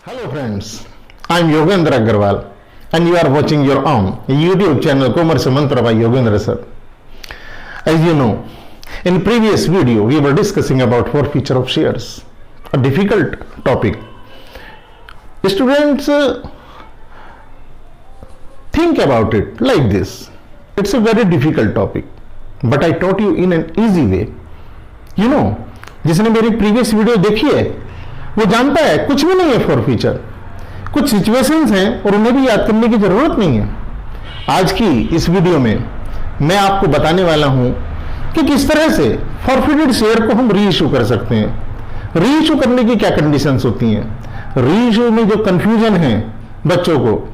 Hello friends, I am Yogendra Agarwal and you are watching your own YouTube channel Commerce Mantra by Yogendra sir. As you know, in previous video we were discussing about forfeiture of shares, a difficult topic. Students, think about it like this. It's a very difficult topic, but I taught you in an easy way. You know, जिसने मेरी previous video देखी है वो जानता है कुछ भी नहीं है फॉरफीचर, कुछ सिचुएशंस हैं और उन्हें भी याद करने की जरूरत नहीं है। आज की इस वीडियो में मैं आपको बताने वाला हूं कि किस तरह से फॉरफिटेड शेयर को हम री इशू कर सकते हैं। री इशू करने की क्या कंडीशंस होती हैं, री इशू में जो कंफ्यूजन है बच्चों को,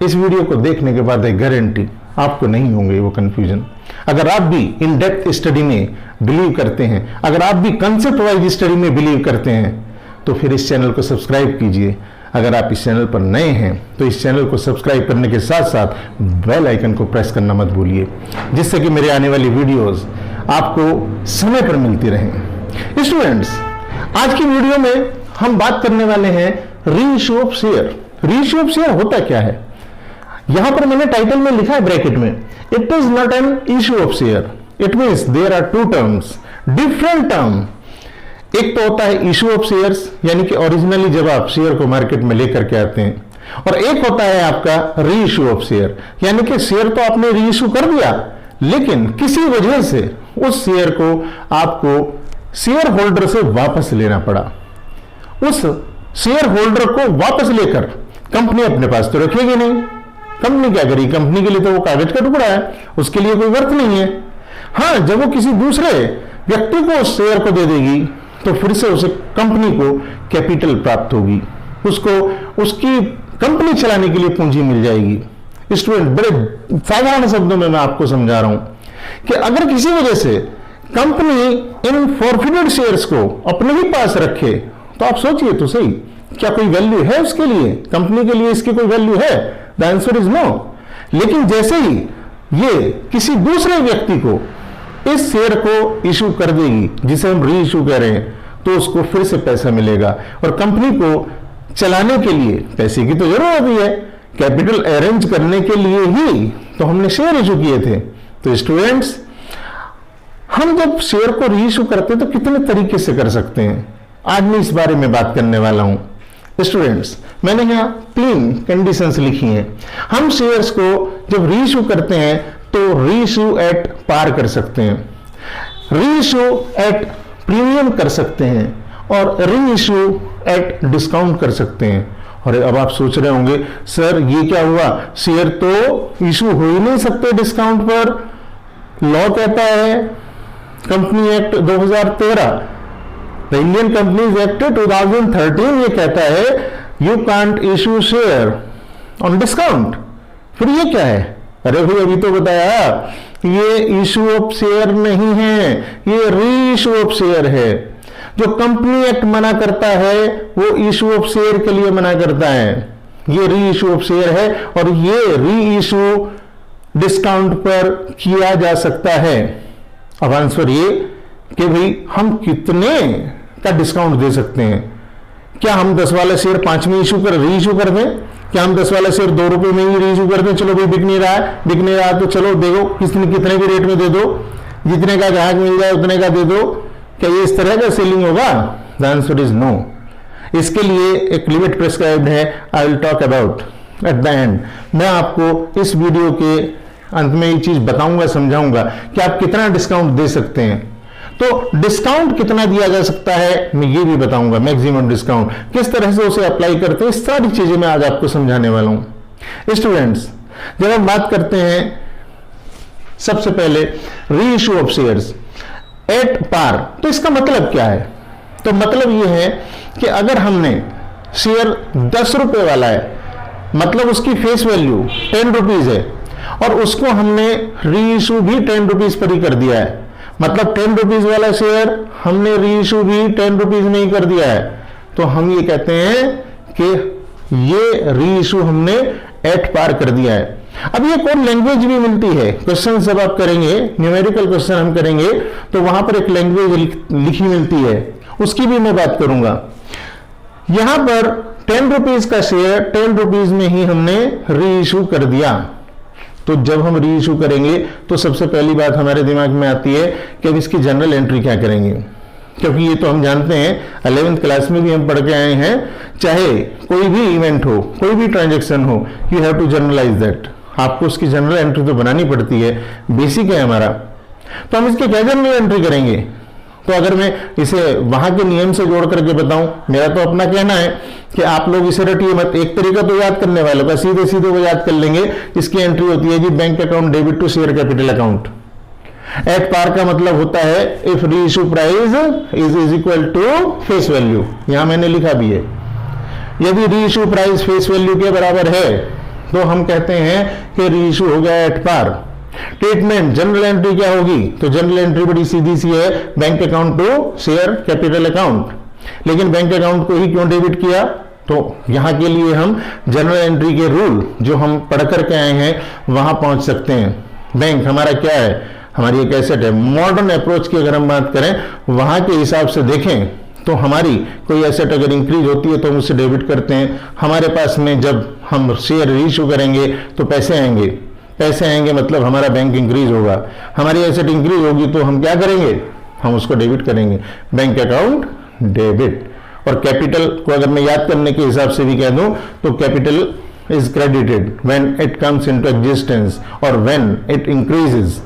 इस वीडियो को देखने के बाद एक गारंटी आपको नहीं होंगे वो कंफ्यूजन। अगर आप भी इन डेप्थ स्टडी में बिलीव करते हैं, अगर आप भी कंसेप्ट वाइज स्टडी में बिलीव करते हैं, तो फिर इस चैनल को सब्सक्राइब कीजिए। अगर आप इस चैनल पर नए हैं तो इस चैनल को सब्सक्राइब करने के साथ साथ बेल आइकन को प्रेस करना मत भूलिए, जिससे कि मेरे आने वाली वीडियोस आपको समय पर मिलती रहें। स्टूडेंट्स, आज की वीडियो में हम बात करने वाले हैं री इशू ऑफ शेयर। री इशू ऑफ शेयर होता क्या है? यहां पर मैंने टाइटल में लिखा है ब्रैकेट में, it is not an issue of share, it means there are two terms, different term. एक तो होता है इशू ऑफ शेयर्स, यानी कि ओरिजिनली जब आप शेयर को मार्केट में लेकर के आते हैं, और एक होता है आपका री इशू ऑफ शेयर, यानी कि शेयर तो आपने री इशू कर दिया लेकिन किसी वजह से उस शेयर को आपको शेयर होल्डर से वापस लेना पड़ा। उस शेयर होल्डर को वापस लेकर कंपनी अपने पास तो रखेगी नहीं। कंपनी क्या करेगी? कंपनी के लिए तो वो कागज का टुकड़ा है, उसके लिए कोई वर्थ नहीं है। हाँ, जब वो किसी दूसरे व्यक्ति को उस शेयर को दे देगी तो फिर से उसे कंपनी को कैपिटल प्राप्त होगी, उसको उसकी कंपनी चलाने के लिए पूंजी मिल जाएगी। स्टूडेंट, बड़े साधारण शब्दों में मैं आपको समझा रहा हूं कि अगर किसी वजह से कंपनी इन फॉरफिटेड शेयर्स को अपने ही पास रखे तो आप सोचिए तो सही, क्या कोई वैल्यू है उसके लिए? कंपनी के लिए इसकी कोई वैल्यू है? The answer is no. लेकिन जैसे ही ये किसी दूसरे व्यक्ति को इस शेयर को इशू कर देगी, जिसे हम री इशू कह रहे हैं, तो उसको फिर से पैसा मिलेगा और कंपनी को चलाने के लिए पैसे की तो जरूरत ही है, कैपिटल अरेंज करने के लिए ही तो हमने शेयर इशू किए थे। तो स्टूडेंट्स, हम जब शेयर को री इशू करते हैं तो कितने तरीके से कर सकते हैं, आज मैं इस बारे में बात करने वाला हूं। स्टूडेंट्स, मैंने यहां 3 कंडीशंस लिखी हैं। हम शेयर्स को जब री इशू करते हैं तो री इशू एट पार कर सकते हैं, री इशू एट प्रीमियम कर सकते हैं और री इशू एट डिस्काउंट कर सकते हैं। और अब आप सोच रहे होंगे, सर ये क्या हुआ, शेयर तो इशू हो ही नहीं सकते डिस्काउंट पर। लॉ कहता है, company act 2013, the Indian companies act 2013, ये कहता है you can't issue share on discount. फिर ये क्या है? अरे भाई, अभी तो बताया ये इशू ऑफ शेयर नहीं है, ये री इशू ऑफ शेयर है। जो कंपनी एक्ट मना करता है वो इशू ऑफ शेयर के लिए मना करता है, ये री इशू ऑफ शेयर है और ये री इशू डिस्काउंट पर किया जा सकता है। अब आंसर ये कि भाई हम कितने का डिस्काउंट दे सकते हैं? क्या हम 10 वाला शेयर 5 में री इशू कर दें? क्या हम 10 वाला शेयर 2 रुपए में ही री इशू कर दें? चलो भाई, बिक नहीं रहा तो चलो देखो कितने भी रेट में दे दो, जितने का ग्राहक मिल जाए उतने का दे दो। क्या ये इस तरह का सेलिंग होगा? The answer is no. इसके लिए एक लिमिट प्रिस्क्राइब्ड है, I will talk about at the end. मैं आपको इस वीडियो के अंत में ये चीज बताऊंगा, समझाऊंगा कि आप कितना डिस्काउंट दे सकते हैं। तो डिस्काउंट कितना दिया जा सकता है मैं ये भी बताऊंगा, मैक्सिमम डिस्काउंट किस तरह से उसे अप्लाई करते हैं, सारी चीजें मैं आज आपको समझाने वाला हूं। स्टूडेंट्स, जब हम बात करते हैं सबसे पहले reissue of shares at par, तो इसका मतलब क्या है? तो मतलब ये है कि अगर हमने शेयर 10 रुपए वाला है, मतलब उसकी फेस वैल्यू 10 रुपीज है, और उसको हमने री इशू भी 10 रुपीज पर ही कर दिया है, मतलब 10 रुपीज वाला शेयर हमने री इशू भी 10 रुपीज में ही कर दिया है, तो हम ये कहते हैं कि ये री इशू हमने एट पार कर दिया है। अब ये कोड लैंग्वेज भी मिलती है, क्वेश्चन जब आप करेंगे, न्यूमेरिकल क्वेश्चन हम करेंगे तो वहां पर एक लैंग्वेज लिखी मिलती है, उसकी भी मैं बात करूंगा। यहां पर 10 रुपीज का शेयर 10 रुपीज में ही हमने री इशू कर दिया। तो जब हम री इशू करेंगे तो सबसे पहली बात हमारे दिमाग में आती है कि अब इसकी जनरल एंट्री क्या करेंगे, क्योंकि ये तो हम जानते हैं 11th क्लास में भी हम पढ़ के आए हैं, चाहे कोई भी इवेंट हो, कोई भी ट्रांजैक्शन हो, you have to generalize that. आपको उसकी जनरल एंट्री तो बनानी पड़ती है, बेसिक है हमारा। तो हम इसके क्या जनरल एंट्री करेंगे? तो अगर मैं इसे वहां के नियम से जोड़ करके बताऊं, मेरा तो अपना कहना है कि आप लोग इसे रटिए मत। एक तरीका तो याद करने वालों का, सीधे सीधे वो याद कर लेंगे। इसकी एंट्री होती है जी bank account debit to share capital account. At par का मतलब होता है if reissue price is equal to face value. यहां मैंने लिखा भी है, यदि री इशू प्राइस फेस वैल्यू के बराबर है तो हम कहते हैं कि री इशू हो गया at par. Treatment general entry क्या होगी? तो जनरल एंट्री बड़ी सीधी सी है, bank account to share capital account. लेकिन बैंक अकाउंट को ही क्यों डेबिट किया? तो यहां के लिए हम जनरल एंट्री के रूल जो हम पढ़ करके आए हैं वहां पहुंच सकते हैं। बैंक हमारा क्या है? हमारी एक एसेट है। मॉडर्न अप्रोच की अगर हम बात करें, वहां के हिसाब से देखें तो हमारी कोई एसेट अगर इंक्रीज होती है तो हम उससे डेबिट करते हैं। हमारे पास में जब हम शेयर इशू करेंगे तो पैसे आएंगे, पैसे आएंगे मतलब हमारा बैंक इंक्रीज होगा। हमारी एसेट इंक्रीज होगी तो हम क्या करेंगे? हम उसको डेबिट करेंगे, बैंक अकाउंट डेबिट। और कैपिटल को अगर मैं याद करने के हिसाब से भी कह दूं तो capital is credited when it comes into existence और व्हेन इट इंक्रीजेस।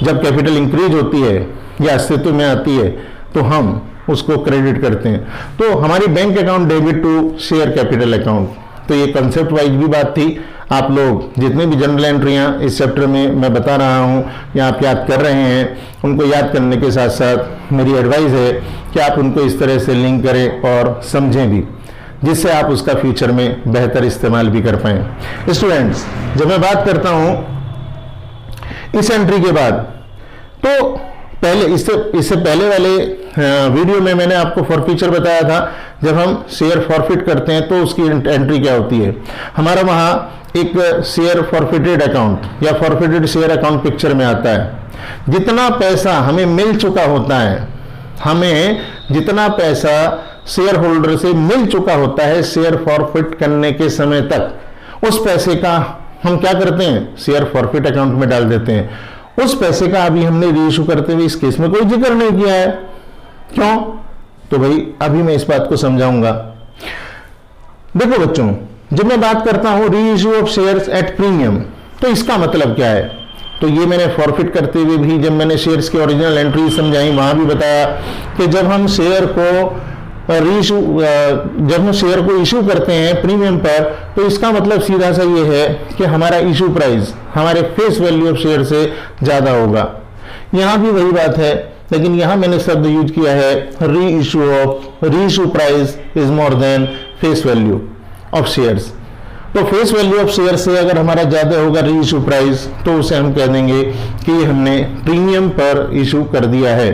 जब कैपिटल इंक्रीज होती है या अस्तित्व में आती है तो हम उसको क्रेडिट करते हैं। तो हमारी bank account debit to share capital account. तो ये कंसेप्ट वाइज भी बात थी। आप लोग जितने भी जनरल एंट्रियां इस चैप्टर में मैं बता रहा हूं या आप याद कर रहे हैं, उनको याद करने के साथ साथ मेरी एडवाइस है कि आप उनको इस तरह से लिंक करें और समझें भी, जिससे आप उसका फ्यूचर में बेहतर इस्तेमाल भी कर पाएं। स्टूडेंट्स, जब मैं बात करता हूं इस एंट्री के बाद, तो पहले इससे पहले वाले वीडियो में मैंने आपको फॉरफीचर बताया था। जब हम शेयर फॉरफिट करते हैं तो उसकी एंट्री क्या होती है? हमारा वहां एक शेयर फॉरफिटेड अकाउंट या फॉरफिटेड शेयर अकाउंट पिक्चर में आता है। जितना पैसा हमें मिल चुका होता है, हमें जितना पैसा शेयर होल्डर से मिल चुका होता है शेयर फॉरफिट करने के समय तक, उस पैसे का हम क्या करते हैं? शेयर फॉरफिट अकाउंट में डाल देते हैं। उस पैसे का अभी हमने री इशू करते हुए इस केस में कोई जिक्र नहीं किया है। क्यों? तो भाई अभी मैं इस बात को समझाऊंगा। देखो बच्चों, जब मैं बात करता हूं री issue of shares at premium, तो इसका मतलब क्या है? तो ये मैंने फॉरफिट करते हुए भी, जब मैंने शेयर्स की ओरिजिनल एंट्री समझाई, वहां भी बताया कि जब हम शेयर को जब हम शेयर को इशू करते हैं प्रीमियम पर, तो इसका मतलब सीधा सा ये है कि हमारा इशू प्राइस हमारे फेस वैल्यू ऑफ शेयर से ज्यादा होगा। यहां भी वही बात है, लेकिन यहां मैंने शब्द यूज किया है री issue price is more than face value of shares. तो फेस वैल्यू ऑफ शेयर से अगर हमारा ज्यादा होगा री इशू प्राइस, तो उसे हम कह देंगे कि हमने प्रीमियम पर इशू कर दिया है।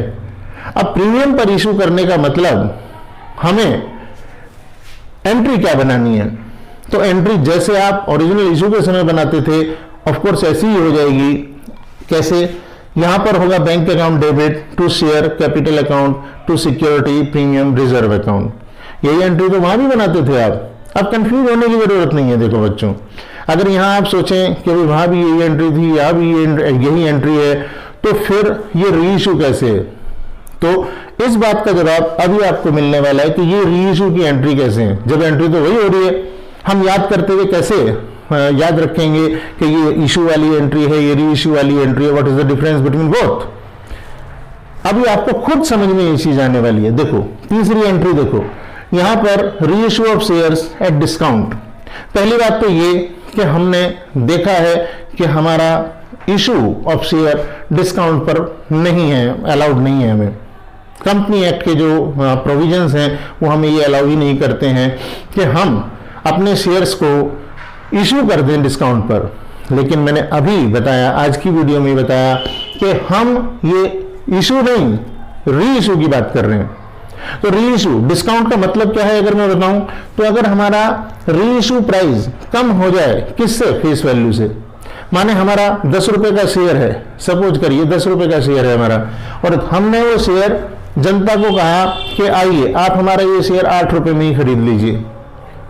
अब प्रीमियम पर इशू करने का मतलब हमें एंट्री क्या बनानी है? तो एंट्री जैसे आप ओरिजिनल इशू के समय बनाते थे, ऑफ कोर्स ऐसी ही हो जाएगी। कैसे? यहां पर होगा bank account debit to share capital account to security premium reserve account. यही एंट्री तो वहां भी बनाते थे आप। अब कंफ्यूज होने की जरूरत नहीं है। देखो बच्चों, अगर यहां आप सोचें कि वहां भी यही एंट्री थी, यहां भी यही एंट्री है, तो फिर ये री इशू कैसे है? तो इस बात का जवाब अभी आपको मिलने वाला है कि ये री इशू की एंट्री कैसे है, जब एंट्री तो वही हो रही है। हम याद करते हुए कैसे याद रखेंगे कि ये इशू वाली एंट्री है, ये री इशू वाली एंट्री है? What is the difference between both? अभी आपको खुद समझ में ये चीज आने वाली है। देखो तीसरी एंट्री देखो, यहां पर री issue of shares at discount. पहली बात तो ये कि हमने देखा है कि हमारा इशू ऑफ शेयर डिस्काउंट पर नहीं है, अलाउड नहीं है। हमें कंपनी एक्ट के जो प्रोविजंस हैं वो हमें ये अलाउ ही नहीं करते हैं कि हम अपने शेयर्स को इशू कर दें डिस्काउंट पर। लेकिन मैंने अभी बताया, आज की वीडियो में बताया कि हम ये इशू नहीं, री इशू की बात कर रहे हैं। तो री इशू डिस्काउंट का मतलब क्या है अगर मैं बताऊं, तो अगर हमारा री इशू प्राइस कम हो जाए, किससे? फेस वैल्यू से। माने हमारा 10 रुपए का शेयर है, सपोज करिए 10 रुपए का शेयर है हमारा, और हमने वो शेयर जनता को कहा कि आइए आप हमारा ये शेयर 8 रुपए में ही खरीद लीजिए।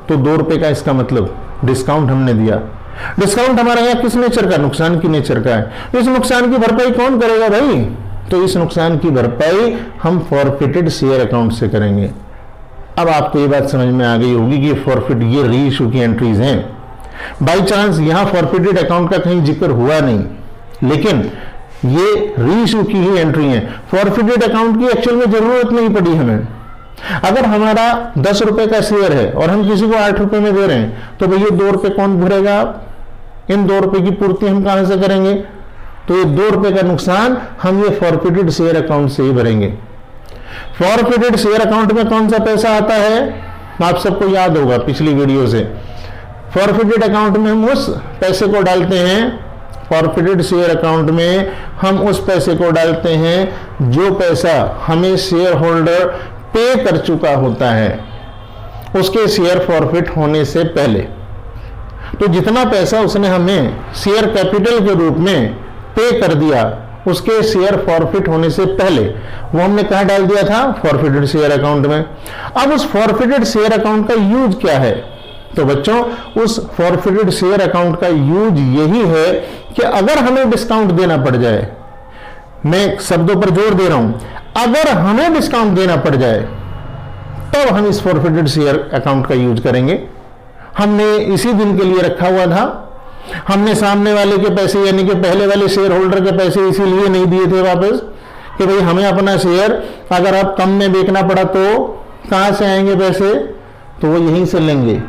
तो 2 रुपए का इसका मतलब डिस्काउंट हमने दिया। डिस्काउंट हमारा यहाँ किस नेचर का, नुकसान की नेचर का है। इस नुकसान की भरपाई कौन करेगा भाई? तो इस नुकसान की भरपाई हम फॉरफिटेड शेयर अकाउंट से करेंगे। अब आपको ये बात समझ में आ गई होगी कि फॉरफिट ये री इशू की एंट्रीज हैं। बाई चांस यहाँ फॉरफिटेड अकाउंट का कहीं जिक्र हुआ नहीं, लेकिन ये री इशू की ही एंट्री है। फॉरफिटेड अकाउंट की एक्चुअल में जरूरत नहीं पड़ी हमें। अगर हमारा 10 रुपए का शेयर है और हम किसी को 8 रुपए में दे रहे हैं, तो भैया 2 रुपए कौन भरेगा? इन 2 रुपए की पूर्ति हम कहां से करेंगे? तो ये 2 रुपए का नुकसान हम ये फॉरफिटेड शेयर अकाउंट से ही भरेंगे। फॉरफिटेड शेयर अकाउंट में कौन सा पैसा आता है? आप सबको याद होगा पिछली वीडियो से। फॉरफिटेड अकाउंट में हम उस पैसे को डालते हैं, फॉरफिटेड शेयर अकाउंट में हम उस पैसे को डालते हैं जो पैसा हमें शेयर होल्डर पे कर चुका होता है उसके शेयर फॉरफिट होने से पहले। तो जितना पैसा उसने हमें शेयर कैपिटल के रूप में पे कर दिया उसके शेयर फॉरफिट होने से पहले, वो हमने कहां डाल दिया था? फॉरफिटेड शेयर अकाउंट में। अब उस फॉरफिटेड शेयर अकाउंट का यूज क्या है? तो बच्चों, उस फॉरफिटेड शेयर अकाउंट का यूज यही है कि अगर हमें डिस्काउंट देना पड़ जाए, मैं शब्दों पर जोर दे रहा हूं, अगर हमें डिस्काउंट देना पड़ जाए तब हम इस फॉरफिटेड शेयर अकाउंट का यूज करेंगे। हमने इसी दिन के लिए रखा हुआ था। हमने सामने वाले के पैसे यानी कि पहले वाले शेयर होल्डर के पैसे इसीलिए नहीं दिए थे वापस कि भाई हमें अपना शेयर अगर आप कम में बेचना पड़ा तो कहां से आएंगे पैसे? तो वो यहीं से लेंगे।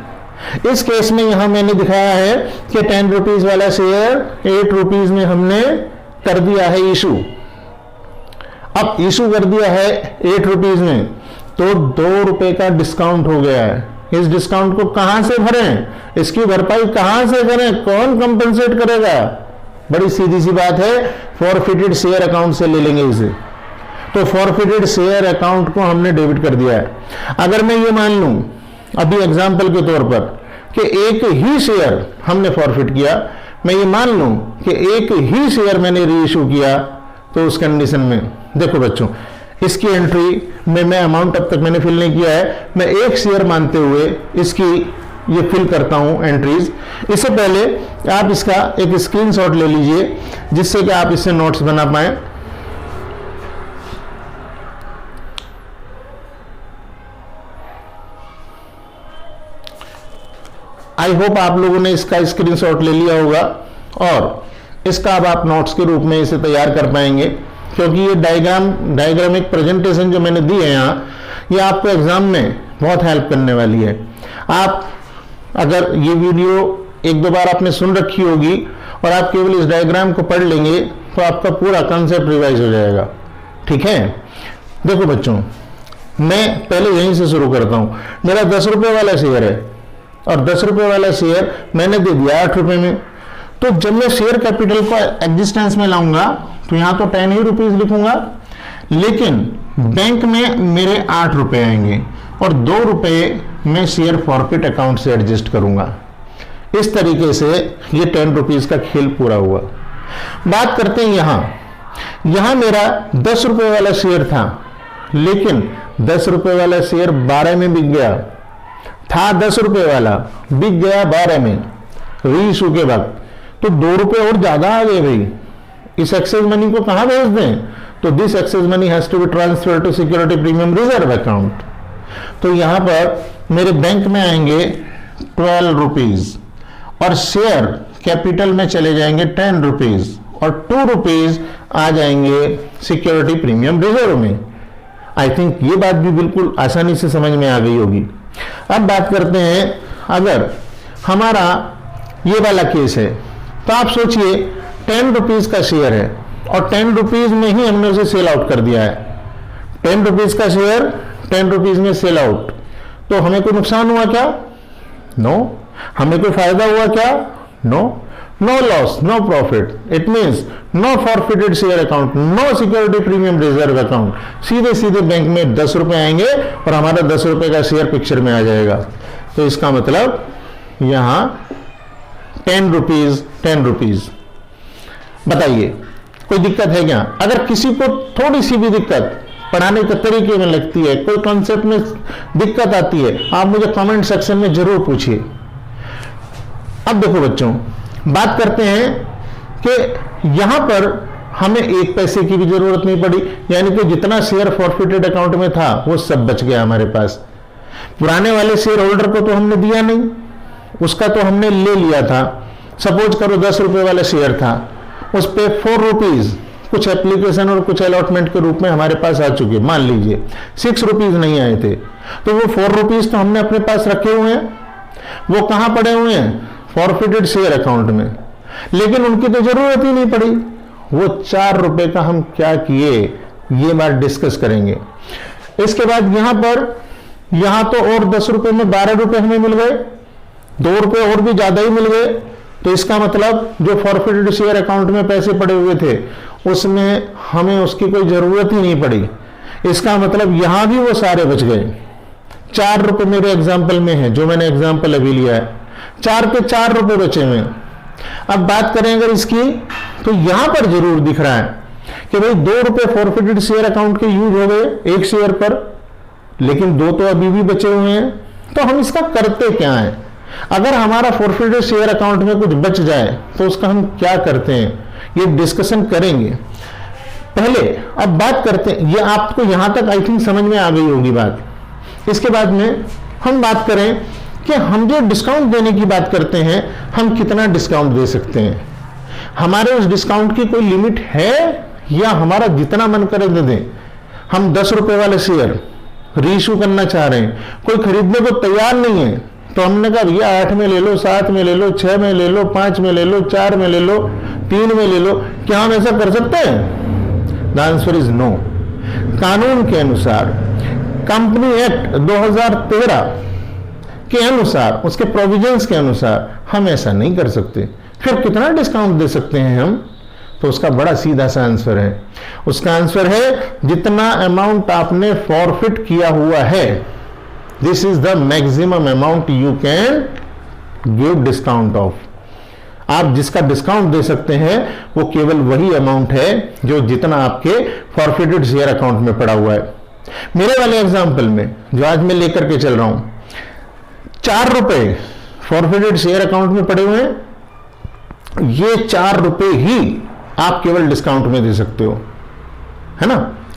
इस केस में यहां मैंने दिखाया है कि 10 रुपीज वाला शेयर 8 रुपीज में हमने कर दिया है इशू। अब इशू कर दिया है 8 रुपीज में, तो 2 रुपए का डिस्काउंट हो गया है। इस डिस्काउंट को कहां से भरें? इसकी भरपाई कहां से करें? कौन कंपनसेट करेगा? बड़ी सीधी सी बात है, फॉरफिटेड शेयर अकाउंट से ले लेंगे इसे। तो फॉरफिटेड शेयर अकाउंट को हमने डेबिट कर दिया है। अगर मैं ये मान लूं अभी एग्जांपल के तौर पर कि एक ही शेयर हमने फॉरफिट किया, मैं ये मान लूं कि एक ही शेयर मैंने री इशू किया, तो उस कंडीशन में देखो बच्चों, इसकी एंट्री में मैं अमाउंट अब तक मैंने फिल नहीं किया है। मैं एक शेयर मानते हुए इसकी ये फिल करता हूं एंट्रीज। इससे पहले आप इसका एक स्क्रीनशॉट ले लीजिए जिससे कि आप इससे नोट्स बना पाएं। आई होप आप लोगों ने इसका स्क्रीनशॉट ले लिया होगा और इसका अब आप नोट्स के रूप में इसे तैयार कर पाएंगे, क्योंकि ये डायग्रामिक प्रेजेंटेशन जो मैंने दी है यहाँ, ये आपको एग्जाम में बहुत हेल्प करने वाली है। आप अगर ये वीडियो 1-2 बार आपने सुन रखी होगी और आप केवल इस डायग्राम को पढ़ लेंगे तो आपका पूरा कॉन्सेप्ट रिवाइज हो जाएगा। ठीक है, देखो बच्चों, मैं पहले यहीं से शुरू करता हूं। मेरा 10 रुपए वाला शेयर है और 10 रुपए वाला शेयर मैंने दे दिया 8 रुपए में। तो जब मैं शेयर कैपिटल को एग्जिस्टेंस में लाऊंगा तो यहां तो 10 ही रुपीज लिखूंगा, लेकिन बैंक में मेरे 8 रुपए आएंगे और 2 रुपए मैं शेयर फॉरफिट अकाउंट से एडजस्ट करूंगा। इस तरीके से ये 10 रुपीज का खेल पूरा हुआ। बात करते हैं यहां मेरा 10 रुपए वाला शेयर था, लेकिन 10 रुपए वाला शेयर 12 में बिक गया था। 10 रुपए वाला बिक गया 12 में री इशू के बाद, तो 2 रुपए और ज्यादा आ गए भाई। इस एक्सेस मनी को कहां भेज दें? तो this excess money has to be transfer to security premium reserve account. तो यहां पर मेरे बैंक में आएंगे 12 रुपीज और शेयर कैपिटल में चले जाएंगे 10 रुपीज और 2 रुपीज आ जाएंगे सिक्योरिटी प्रीमियम रिजर्व में। आई थिंक ये बात भी बिल्कुल आसानी से समझ में आ गई होगी। अब बात करते हैं, अगर हमारा ये वाला केस है तो आप सोचिए 10 रुपीज का शेयर है और 10 रुपीज में ही हमने उसे सेल आउट कर दिया है। 10 रुपीज का शेयर 10 रुपीज में सेल आउट, तो हमें कोई नुकसान हुआ क्या? नो। हमें कोई फायदा हुआ क्या? No. No loss, no profit. It means no forfeited share account, no security premium reserve account. सीधे सीधे बैंक में 10 रुपए आएंगे और हमारा 10 रुपए का शेयर पिक्चर में आ जाएगा। तो इसका मतलब यहां 10 रुपीज 10 रुपीज। बताइए कोई दिक्कत है क्या? अगर किसी को थोड़ी सी भी दिक्कत पढ़ाने के तरीके में लगती है, कोई कॉन्सेप्ट में दिक्कत आती है, आप मुझे कमेंट सेक्शन में जरूर पूछिए। अब देखो बच्चों, बात करते हैं कि यहां पर हमें 1 पैसे की भी जरूरत नहीं पड़ी, यानी कि जितना शेयर फॉरफिटेड अकाउंट में था वो सब बच गया हमारे पास। पुराने वाले शेयर होल्डर को तो हमने दिया नहीं, उसका तो हमने ले लिया था। सपोज करो 10 रुपए वाला शेयर था, उस पे 4 रुपीज कुछ एप्लीकेशन और कुछ अलॉटमेंट के रूप में हमारे पास आ चुके। मान लीजिए 6 रुपीज नहीं आए थे, तो वो 4 रुपीज तो हमने अपने पास रखे हुए हैं, वो कहां पड़े हुए हैं? फॉरफिटेड शेयर अकाउंट में। लेकिन उनकी तो जरूरत ही नहीं पड़ी। वो 4 रुपए का हम क्या किए, ये बात डिस्कस करेंगे। इसके बाद यहां तो और 10 रुपए में 12 रुपए हमें मिल गए, 2 रुपए और भी ज्यादा ही मिल गए। तो इसका मतलब जो फॉरफिटेड शेयर अकाउंट में पैसे पड़े हुए थे उसमें हमें उसकी कोई जरूरत ही नहीं पड़ी। इसका मतलब यहां भी वो सारे बच गए। 4 रुपए मेरे एग्जाम्पल में है, जो मैंने एग्जाम्पल अभी लिया है, 4 के 4 रुपए बचे हुए। अब बात करें अगर इसकी, तो यहां पर जरूर दिख रहा है कि भाई 2 रुपए फॉरफिटेड शेयर अकाउंट के यूज हो गए 1 शेयर पर, लेकिन 2 तो अभी भी बचे हुए हैं। तो हम इसका करते क्या है? अगर हमारा फॉरफिटेड शेयर अकाउंट में कुछ बच जाए तो उसका हम क्या करते हैं, ये डिस्कशन करेंगे। पहले अब बात करते हैं, ये आपको यहां तक आई थिंक समझ में आ गई होगी बात। इसके बाद में हम बात करें कि हम जो डिस्काउंट देने की बात करते हैं, हम कितना डिस्काउंट दे सकते हैं। हमारे उस डिस्काउंट की कोई लिमिट है या हमारा जितना मन करे दे दें? हम 10 रुपए वाले शेयर रीइश्यू करना चाह रहे हैं, कोई खरीदने को तैयार नहीं है, तो हमने कहा भैया 8 में ले लो, 7 में ले लो, 6 में ले लो, 5 में ले लो, 4 में ले लो, 3 में ले लो। क्या हम ऐसा कर सकते हैं? The answer is no. कानून के अनुसार, कंपनी एक्ट 2013 के अनुसार, उसके प्रोविजंस के अनुसार हम ऐसा नहीं कर सकते। फिर कितना डिस्काउंट दे सकते हैं हम? तो उसका बड़ा सीधा सा आंसर है, उसका आंसर है जितना अमाउंट आपने फॉरफिट किया हुआ है, this is the maximum amount you can give discount of. आप जिसका डिस्काउंट दे सकते हैं वो केवल वही अमाउंट है जो जितना आपके फॉरफिटेड शेयर अकाउंट में पड़ा हुआ है। मेरे वाले एग्जांपल में जो आज मैं लेकर के चल रहा हूं, 4 रुपए फॉरफिटेड शेयर अकाउंट में पड़े हुए हैं, ये 4 रुपए ही आप केवल डिस्काउंट में दे सकते हो, है ना।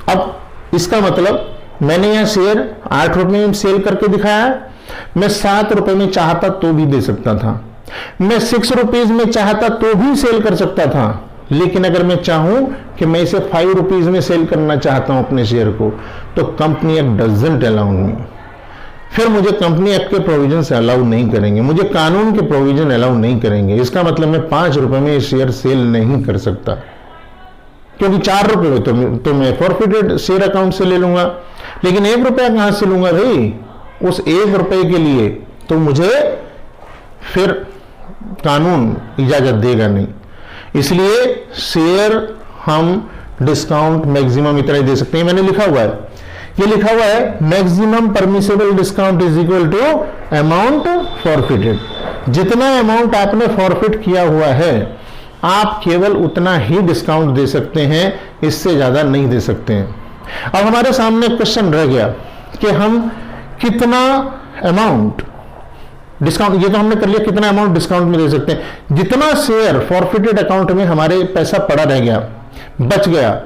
अब इसका मतलब मैंने यह शेयर 8 रुपए में सेल करके दिखाया है, मैं 7 रुपए में चाहता तो भी दे सकता था, मैं 6 रुपीज में चाहता तो भी सेल कर सकता था। लेकिन अगर मैं चाहूं कि मैं इसे 5 रुपीज में सेल करना चाहता हूं अपने शेयर को, तो company act doesn't allow me. फिर मुझे कंपनी एक्ट के प्रोविजन से अलाउ नहीं करेंगे, मुझे कानून के प्रोविजन अलाउ नहीं करेंगे। इसका मतलब मैं 5 रुपए में शेयर सेल नहीं कर सकता, क्योंकि 4 रुपए तो मैं फॉरफिटेड शेयर अकाउंट से ले लूंगा। लेकिन 1 रुपया कहां से लूंगा भाई? उस 1 रुपए के लिए तो मुझे फिर कानून इजाजत देगा नहीं। इसलिए शेयर हम डिस्काउंट मैक्सिमम इतना ही दे सकते हैं। मैंने लिखा हुआ है, ये लिखा हुआ है maximum permissible discount is equal to amount forfeited. जितना अमाउंट आपने फॉरफिट किया हुआ है आप केवल उतना ही डिस्काउंट दे सकते हैं, इससे ज्यादा नहीं दे सकते हैं। अब हमारे सामने क्वेश्चन रह गया कि हम कितना अमाउंट डिस्काउंट, ये तो हमने कर लिया, कितना अमाउंट डिस्काउंट में दे सकते हैं। जितना शेयर फॉरफिटेड अकाउंट में हमारे पैसा पड़ा रह गया, बच गया,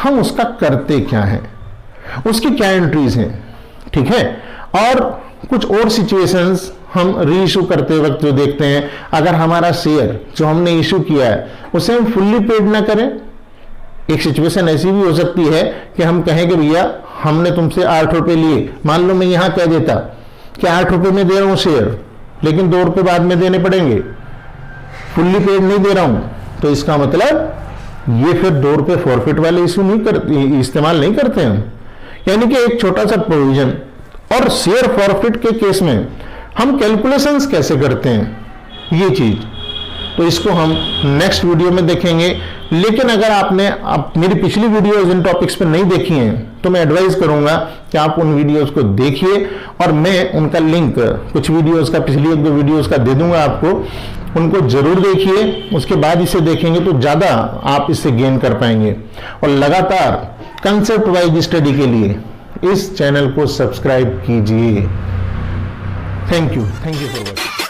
हम उसका करते क्या है, उसकी क्या एंट्रीज हैं, ठीक है। और कुछ और सिचुएशंस हम री इशू करते वक्त जो देखते हैं, अगर हमारा शेयर जो हमने इशू किया है उसे हम फुल्ली पेड ना करें। एक सिचुएशन ऐसी भी हो सकती है कि हम कहें कि भैया हमने तुमसे 8 रुपए लिए, मान लो मैं यहां कह देता कि 8 रुपए में दे रहा हूं शेयर, लेकिन 2 रुपए बाद में देने पड़ेंगे, फुल्ली पेड नहीं दे रहा हूं, तो इसका मतलब ये फिर 2 रुपए फॉरफिट वाले इशू नहीं करते, इस्तेमाल नहीं करते हैं। यानी कि एक छोटा सा प्रोविजन। और शेयर फॉरफिट के केस में हम कैलकुलेशंस कैसे करते हैं ये चीज, तो इसको हम नेक्स्ट वीडियो में देखेंगे। लेकिन अगर आपने मेरी पिछली वीडियोस इन टॉपिक्स पर नहीं देखी हैं तो मैं एडवाइस करूंगा कि आप उन वीडियोस को देखिए, और मैं उनका लिंक कुछ वीडियोस का, पिछली 1-2 वीडियोस का दे दूंगा आपको, उनको जरूर देखिए। उसके बाद इसे देखेंगे तो ज्यादा आप इससे गेन कर पाएंगे। और लगातार कंसेप्ट वाइज स्टडी के लिए इस चैनल को सब्सक्राइब कीजिए। Thank you for watching.